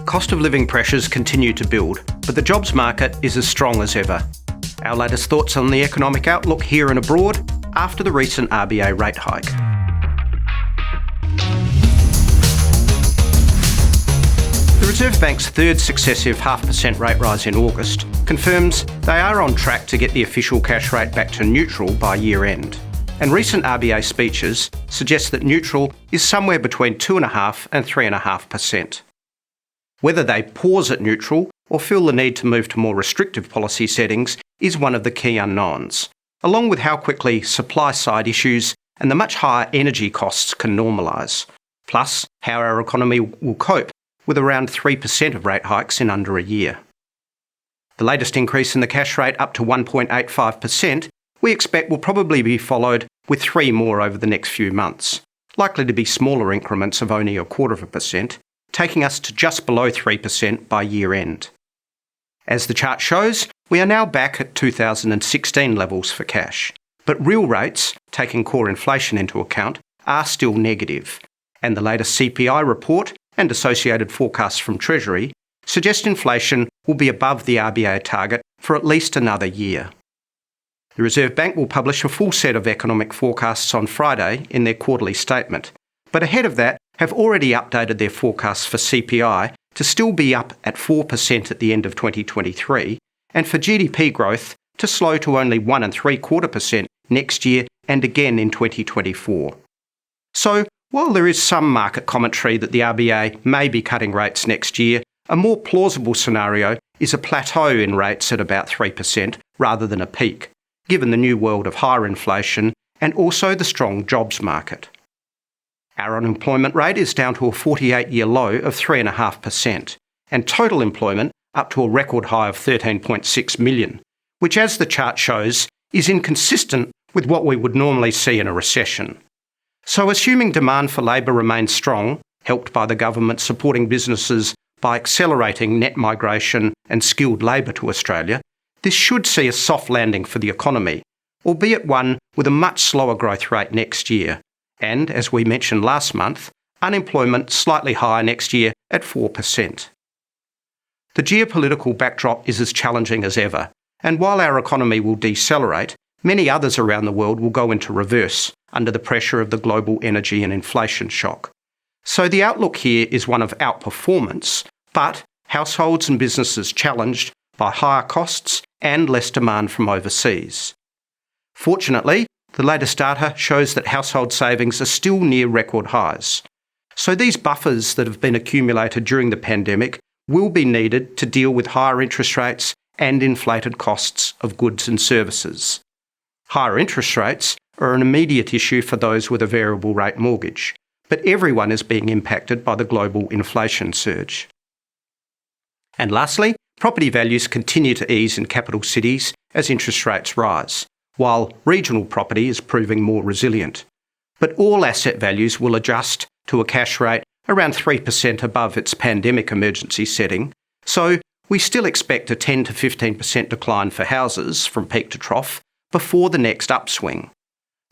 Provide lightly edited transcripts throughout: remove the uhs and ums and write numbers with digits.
Cost of living pressures continue to build, but the jobs market is as strong as ever. Our latest thoughts on the economic outlook here and abroad after the recent RBA rate hike. The Reserve Bank's third successive 0.5% rate rise in August confirms they are on track to get the official cash rate back to neutral by year end. And recent RBA speeches suggest that neutral is somewhere between 2.5% and 3.5%. Whether they pause at neutral or feel the need to move to more restrictive policy settings is one of the key unknowns, along with how quickly supply-side issues and the much higher energy costs can normalise, plus how our economy will cope with around 3% of rate hikes in under a year. The latest increase in the cash rate up to 1.85% we expect will probably be followed with 3 more over the next few months, likely to be smaller increments of only 0.25%, taking us to just below 3% by year end. As the chart shows, we are now back at 2016 levels for cash, but real rates, taking core inflation into account, are still negative, and the latest CPI report and associated forecasts from Treasury suggest inflation will be above the RBA target for at least another year. The Reserve Bank will publish a full set of economic forecasts on Friday in their quarterly statement, but ahead of that have already updated their forecasts for CPI to still be up at 4% at the end of 2023, and for GDP growth to slow to only 1.75% next year and again in 2024. So, while there is some market commentary that the RBA may be cutting rates next year, a more plausible scenario is a plateau in rates at about 3% rather than a peak, given the new world of higher inflation and also the strong jobs market. Our unemployment rate is down to a 48-year low of 3.5%, and total employment up to a record high of 13.6 million, which, as the chart shows, is inconsistent with what we would normally see in a recession. So assuming demand for labour remains strong, helped by the government supporting businesses by accelerating net migration and skilled labour to Australia, this should see a soft landing for the economy, albeit one with a much slower growth rate next year. And, as we mentioned last month, unemployment slightly higher next year at 4%. The geopolitical backdrop is as challenging as ever, and while our economy will decelerate, many others around the world will go into reverse under the pressure of the global energy and inflation shock. So the outlook here is one of outperformance, but households and businesses challenged by higher costs and less demand from overseas. Fortunately, the latest data shows that household savings are still near record highs. So these buffers that have been accumulated during the pandemic will be needed to deal with higher interest rates and inflated costs of goods and services. Higher interest rates are an immediate issue for those with a variable rate mortgage, but everyone is being impacted by the global inflation surge. And lastly, property values continue to ease in capital cities as interest rates rise, while regional property is proving more resilient. But all asset values will adjust to a cash rate around 3% above its pandemic emergency setting, so we still expect a 10 to 15% decline for houses from peak to trough before the next upswing.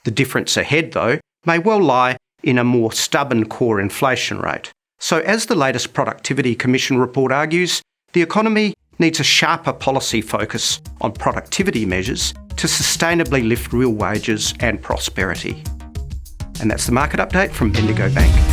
The difference ahead, though, may well lie in a more stubborn core inflation rate. So as the latest Productivity Commission report argues, the economy needs a sharper policy focus on productivity measures to sustainably lift real wages and prosperity. And that's the market update from Bendigo Bank.